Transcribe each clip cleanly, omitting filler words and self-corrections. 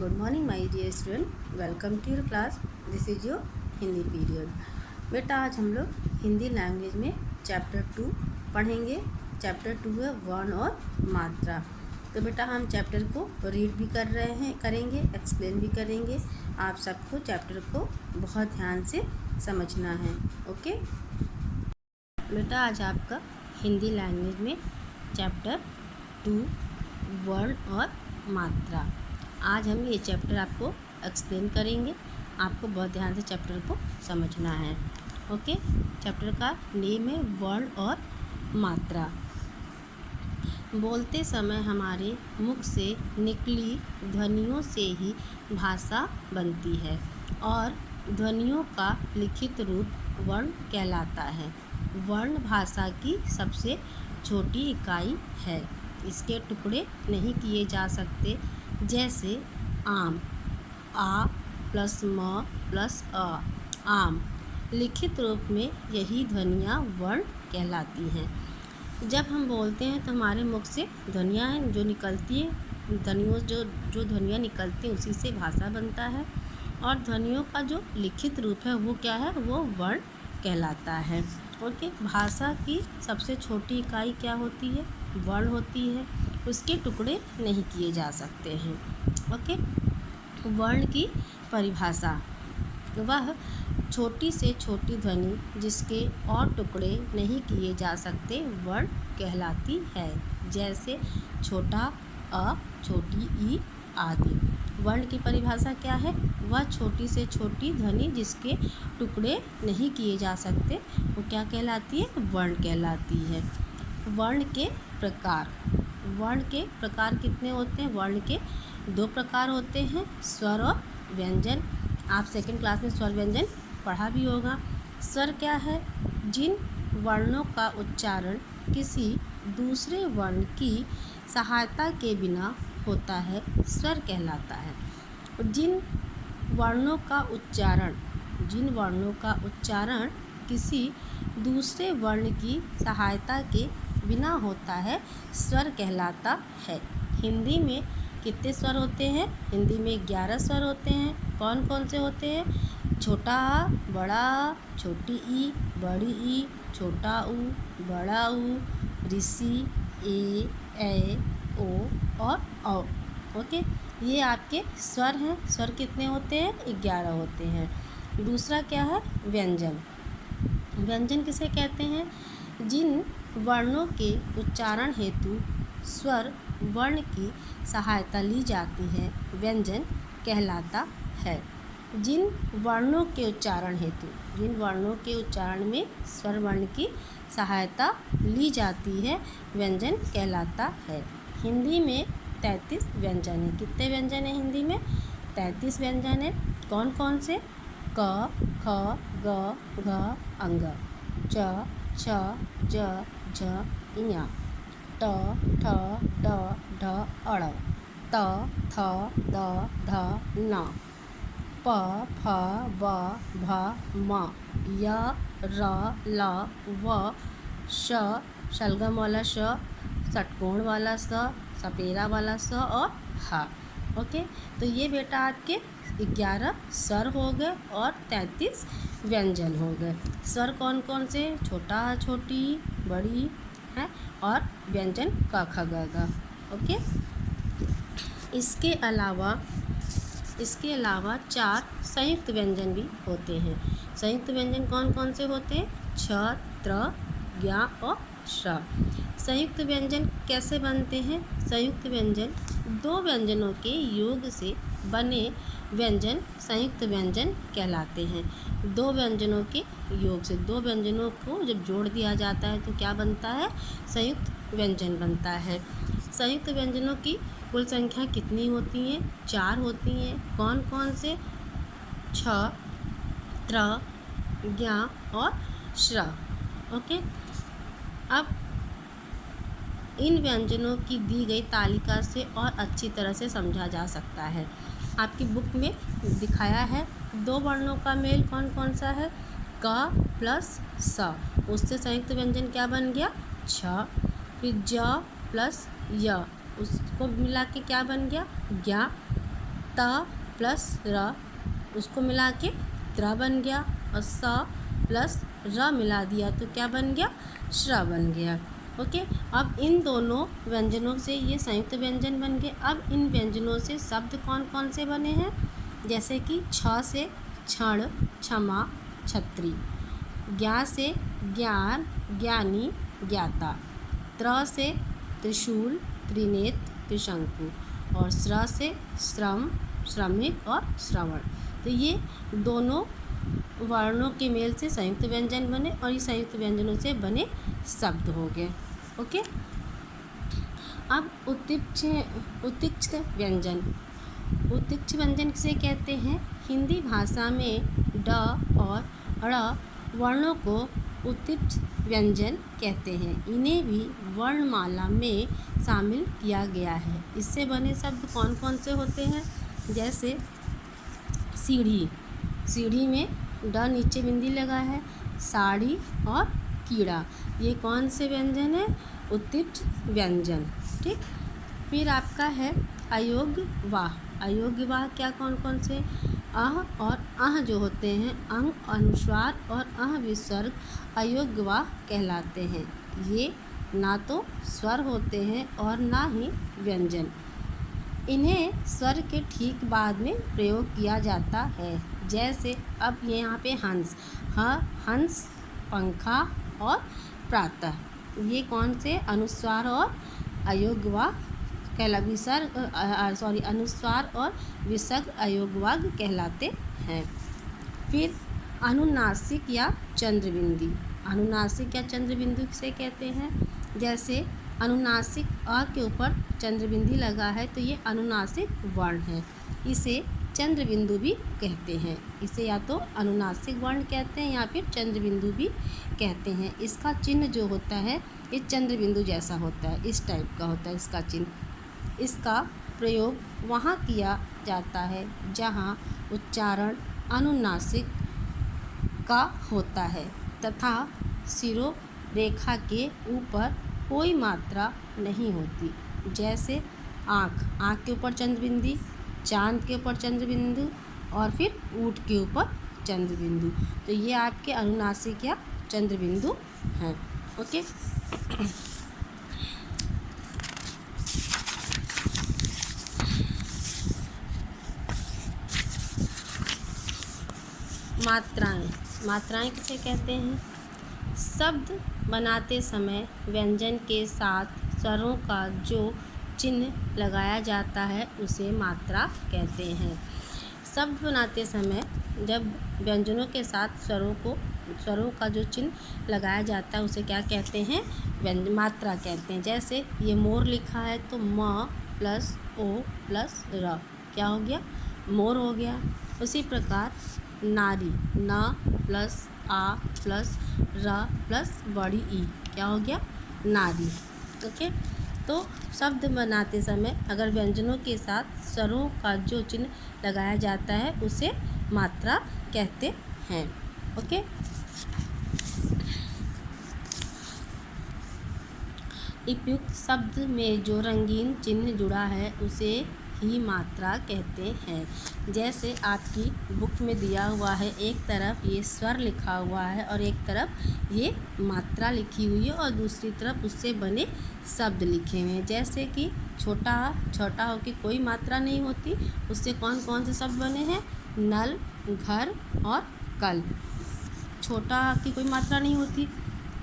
Good morning my dear student. Welcome to your class. This is your Hindi period. बेटा आज हम लोग Hindi language में चैप्टर 2 पढ़ेंगे. चैप्टर 2 है वर्ण और मात्रा. तो बेटा हम चैप्टर को रीड भी करेंगे, एक्सप्लेन भी करेंगे. आप सबको चैप्टर को बहुत ध्यान से समझना है. ओके बेटा आज आपका हिंदी लैंग्वेज में चैप्टर 2 वर्ण और मात्रा. आज हम ये चैप्टर आपको एक्सप्लेन करेंगे. आपको बहुत ध्यान से चैप्टर को समझना है. ओके चैप्टर का नेम है वर्ण और मात्रा. बोलते समय हमारे मुख से निकली ध्वनियों से ही भाषा बनती है और ध्वनियों का लिखित रूप वर्ण कहलाता है. वर्ण भाषा की सबसे छोटी इकाई है. इसके टुकड़े नहीं किए जा सकते. जैसे आम, आ प्लस म प्लस अ, आम. लिखित रूप में यही ध्वनियाँ वर्ण कहलाती हैं. जब हम बोलते हैं तो हमारे मुख से ध्वनियाँ हैं जो निकलती हैं. ध्वनियों जो ध्वनियाँ निकलती हैं उसी से भाषा बनता है. और ध्वनियों का जो लिखित रूप है वो क्या है, वो वर्ण कहलाता है. ओके भाषा की सबसे छोटी इकाई क्या होती है, वर्ण होती है. उसके टुकड़े नहीं किए जा सकते हैं. ओके वर्ण की परिभाषा, वह छोटी से छोटी ध्वनि जिसके और टुकड़े नहीं किए जा सकते वर्ण कहलाती है. जैसे छोटा अ, छोटी ई आदि. वर्ण की परिभाषा क्या है, वह छोटी से छोटी ध्वनि जिसके टुकड़े नहीं किए जा सकते वो क्या कहलाती है, वर्ण कहलाती है. वर्ण के प्रकार. वर्ण के प्रकार कितने होते हैं, वर्ण के 2 प्रकार होते हैं, स्वर और व्यंजन. आप सेकंड क्लास में स्वर व्यंजन पढ़ा भी होगा. स्वर क्या है, जिन वर्णों का उच्चारण किसी दूसरे वर्ण की सहायता के बिना होता है स्वर कहलाता है. जिन वर्णों का उच्चारण किसी दूसरे वर्ण की सहायता के बिना होता है स्वर कहलाता है. हिंदी में कितने स्वर होते हैं, हिंदी में 11 स्वर होते हैं. कौन कौन से होते हैं, छोटा आ, बड़ा आ, छोटी ई, बड़ी ई, छोटा ऊ, बड़ा ऊ, ऋषि, ए, ओ और औ. ओके ये आपके स्वर हैं. स्वर कितने होते हैं, 11 होते हैं. दूसरा क्या है, व्यंजन. व्यंजन किसे कहते हैं, जिन वर्णों के उच्चारण हेतु स्वर वर्ण की सहायता ली जाती है व्यंजन कहलाता है. जिन वर्णों के उच्चारण में स्वर वर्ण की सहायता ली जाती है व्यंजन कहलाता है. हिंदी में 33 व्यंजन है. कितने व्यंजन है हिंदी में, 33 व्यंजन है. कौन कौन से, क, ख, ग, घ, अंग, च, छ, ज, झ, ञ, ट, ठ, ड, ढ, अड़, त, थ, द, ध, न, प, फ, ब, भ, म, य, र, ल, व, श, शलगम वाला श, षटकोण वाला स, सपेरा वाला स और ह. ओके तो ये बेटा आपके 11 स्वर हो गए और 33 व्यंजन हो गए. स्वर कौन कौन से, छोटा छोटी बड़ी है और व्यंजन क ख ग घ. ओके इसके अलावा 4 संयुक्त व्यंजन भी होते हैं. संयुक्त व्यंजन कौन कौन से होते हैं, छ, त्र, ज्ञ और श. संयुक्त व्यंजन कैसे बनते हैं, संयुक्त व्यंजन 2 व्यंजनों के योग से बने व्यंजन संयुक्त व्यंजन कहलाते हैं. 2 व्यंजनों के योग से, 2 व्यंजनों को जब जोड़ दिया जाता है तो क्या बनता है, संयुक्त व्यंजन बनता है. संयुक्त व्यंजनों की कुल संख्या कितनी होती हैं, 4 होती हैं. कौन कौन से, छ, त्र, ज्ञ और श्र. ओके अब इन व्यंजनों की दी गई तालिका से और अच्छी तरह से समझा जा सकता है. आपकी बुक में दिखाया है 2 वर्णों का मेल कौन कौन सा है, क प्लस स, उससे संयुक्त व्यंजन क्या बन गया, छ. फिर ज प्लस य, उसको मिला के क्या बन गया, ज्ञ. त प्लस र उसको मिला के त्र बन गया, और स प्लस र मिला दिया तो क्या बन गया, श्र बन गया। ओके, अब इन दोनों व्यंजनों से ये संयुक्त व्यंजन बन गए। अब इन व्यंजनों से शब्द कौन कौन से बने हैं, जैसे कि छ से क्षण, क्षमा, छत्री। ज्ञा से ज्ञान, ज्ञानी, ज्ञाता। त्र से त्रिशूल, त्रिनेत्र, त्रिशंकु। और श्र से श्रम, श्रमिक और श्रवण। तो ये दोनों वर्णों के मेल से संयुक्त व्यंजन बने, और ये संयुक्त व्यंजनों से बने शब्द हो गए। ओके, अब उत्तीक्ष व्यंजन। उत्तीक्ष व्यंजन किसे कहते हैं, हिंदी भाषा में ड और ड़ वर्णों को उत्तीक्ष व्यंजन कहते हैं। इन्हें भी वर्णमाला में शामिल किया गया है। इससे बने शब्द कौन कौन से होते हैं, जैसे सीढ़ी, सीढ़ी में ड नीचे बिंदी लगा है। साड़ी और कीड़ा, ये कौन से व्यंजन है, उत्तीक्ष व्यंजन। ठीक, फिर आपका है अयोग्य वाह। अयोग्य वाह क्या कौन कौन से, अह और अह जो होते हैं, अंग, अनुस्वार और अह विसर्ग अयोग्य वाह कहलाते हैं। ये ना तो स्वर होते हैं और ना ही व्यंजन। इन्हें स्वर के ठीक बाद में प्रयोग किया जाता है। जैसे अब ये यहाँ पे हंस, हंस, पंखा और प्रातः, ये कौन से अनुस्वार और अयोग्य वाह अनुस्वार और विसर्ग अयोग्य वाह कहलाते हैं। फिर अनुनासिक या चंद्रबिंदी। अनुनासिक या चंद्रबिंदु किसे कहते हैं, जैसे अनुनासिक अ के ऊपर चंद्रबिंदी लगा है तो ये अनुनासिक वर्ण है, इसे चंद्रबिंदु भी कहते हैं। इसे या तो अनुनासिक वर्ण कहते हैं या फिर चंद्रबिंदु भी कहते हैं। इसका चिन्ह जो होता है ये चंद्रबिंदु जैसा होता है, इस टाइप का होता है इसका चिन्ह। इसका प्रयोग वहाँ किया जाता है जहाँ उच्चारण अनुनासिक का होता है तथा सिरो रेखा के ऊपर कोई मात्रा नहीं होती। जैसे आँख, आँख के ऊपर चंद्रबिंदी, चांद के ऊपर चंद्रबिंदु और फिर ऊँट के ऊपर चंद्रबिंदु। तो ये आपके अनुनासिक या चंद्रबिंदु हैं। ओके, मात्राएं। मात्राएं किसे कहते हैं, शब्द बनाते समय व्यंजन के साथ स्वरों का जो चिन्ह लगाया जाता है उसे मात्रा कहते हैं। शब्द बनाते समय जब व्यंजनों के साथ स्वरों का जो चिन्ह लगाया जाता है उसे क्या कहते हैं, मात्रा कहते हैं। जैसे ये मोर लिखा है तो म प्लस ओ प्लस र क्या हो गया, मोर हो गया। उसी प्रकार नारी, न प्लस आ प्लस र प्लस बड़ी ई क्या हो गया, नारी। ओके, तो शब्द बनाते समय अगर व्यंजनों के साथ स्वरों का जो चिन्ह लगाया जाता है उसे मात्रा कहते हैं। ओके, उपयुक्त शब्द में जो रंगीन चिन्ह जुड़ा है उसे ही मात्रा कहते हैं। जैसे आपकी बुक में दिया हुआ है, एक तरफ ये स्वर लिखा हुआ है और एक तरफ ये मात्रा लिखी हुई है और दूसरी तरफ उससे बने शब्द लिखे हुए हैं। जैसे कि छोटा हो के कोई मात्रा नहीं होती, उससे कौन कौन से शब्द बने हैं, नल, घर और कल। छोटा की कोई मात्रा नहीं होती।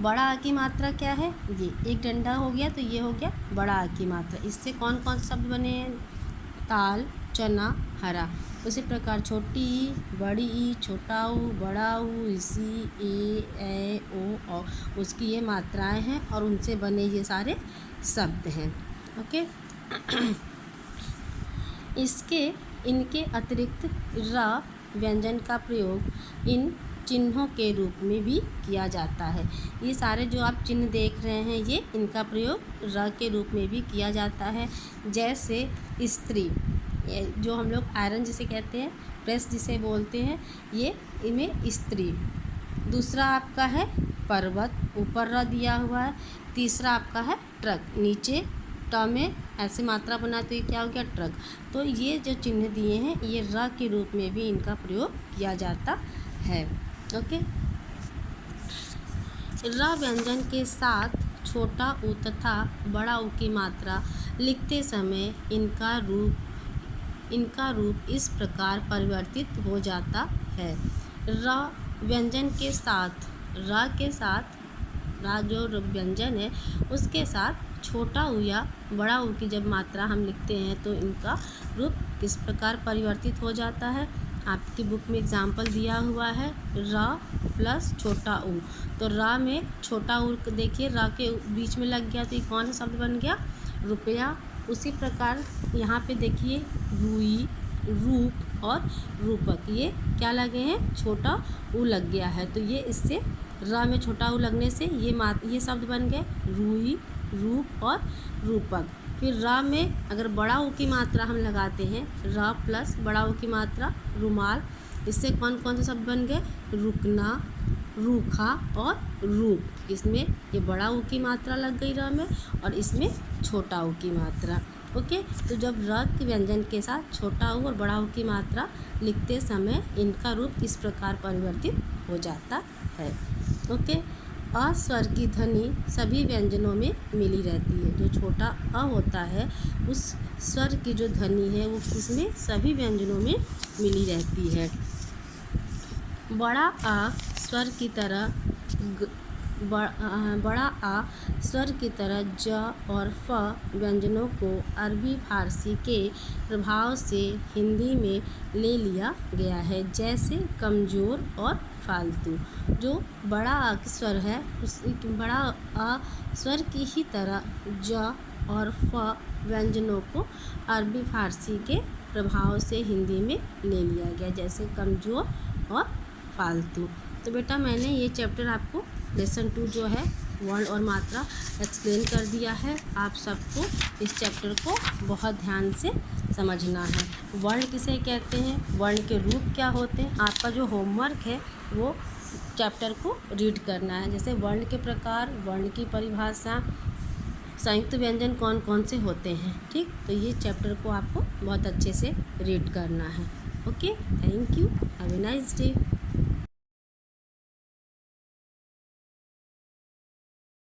बड़ा आ की मात्रा क्या है, ये एक डंडा हो गया तो ये हो गया बड़ा आ की मात्रा। इससे कौन कौन से शब्द बने हैं, ताल, चना, हरा। उसी प्रकार छोटी ई, बड़ी ई, छोटा ऊ, बड़ा ऊ, इसी, ए ओ, उसकी ये मात्राएं हैं और उनसे बने ये सारे शब्द हैं। ओके, इनके अतिरिक्त र व्यंजन का प्रयोग इन चिन्हों के रूप में भी किया जाता है। ये सारे जो आप चिन्ह देख रहे हैं ये इनका प्रयोग र के रूप में भी किया जाता है। जैसे स्त्री, जो हम लोग आयरन जिसे कहते हैं, प्रेस जिसे बोलते हैं, ये इनमें स्त्री। दूसरा आपका है पर्वत, ऊपर र दिया हुआ है। तीसरा आपका है ट्रक, नीचे ट में ऐसे मात्रा बना तो ये क्या हो गया ट्रक। तो ये जो चिन्ह दिए हैं ये र के रूप में भी इनका प्रयोग किया जाता है। ओके। र व्यंजन के साथ छोटा ऊ तथा बड़ा ऊ की मात्रा लिखते समय इनका रूप इस प्रकार परिवर्तित हो जाता है। र व्यंजन के साथ रा जो व्यंजन है उसके साथ छोटा ऊ या बड़ा ऊ की जब मात्रा हम लिखते हैं तो इनका रूप किस प्रकार परिवर्तित हो जाता है। आपकी बुक में एग्जाम्पल दिया हुआ है र प्लस छोटा ऊ। तो र में छोटा ऊ देखिए र के बीच में लग गया तो ये कौन सा शब्द बन गया, रुपया। उसी प्रकार यहाँ पे देखिए रुई, रूप और रूपक, ये क्या लगे हैं, छोटा ऊ लग गया है। तो ये इससे र में छोटा ऊ लगने से ये शब्द बन गए रुई, रूप और रूपक। फिर र में अगर बड़ा ऊ की मात्रा हम लगाते हैं, र प्लस बड़ा ऊ की मात्रा रुमाल, इससे कौन कौन से शब्द बन गए, रुकना, रूखा और रूप। इसमें ये बड़ा ऊ की मात्रा लग गई र में और इसमें छोटा ऊ की मात्रा। ओके। तो जब र के व्यंजन के साथ छोटा ऊ और बड़ा ऊ की मात्रा लिखते समय इनका रूप इस प्रकार परिवर्तित हो जाता है। ओके। अ स्वर की ध्वनि सभी व्यंजनों में मिली रहती है। जो छोटा अ होता है उस स्वर की जो ध्वनि है वो उसमें सभी व्यंजनों में मिली रहती है। बड़ा आ स्वर की तरह बड़ा आ स्वर की तरह ज और फ व्यंजनों को अरबी फारसी के प्रभाव से हिंदी में ले लिया गया है, जैसे कमज़ोर और फालतू। जो बड़ा आ स्वर है उस बड़ा आ स्वर की ही तरह ज और फ व्यंजनों को अरबी फारसी के प्रभाव से हिंदी में ले लिया गया, जैसे कमज़ोर और फालतू। तो बेटा मैंने ये चैप्टर आपको लेसन 2 जो है वर्ण और मात्रा एक्सप्लेन कर दिया है। आप सबको इस चैप्टर को बहुत ध्यान से समझना है। वर्ण किसे कहते हैं, वर्ण के रूप क्या होते हैं, आपका जो होमवर्क है वो चैप्टर को रीड करना है। जैसे वर्ण के प्रकार, वर्ण की परिभाषा, संयुक्त व्यंजन कौन कौन से होते हैं। ठीक, तो ये चैप्टर को आपको बहुत अच्छे से रीड करना है। Okay, thank you, have a nice day.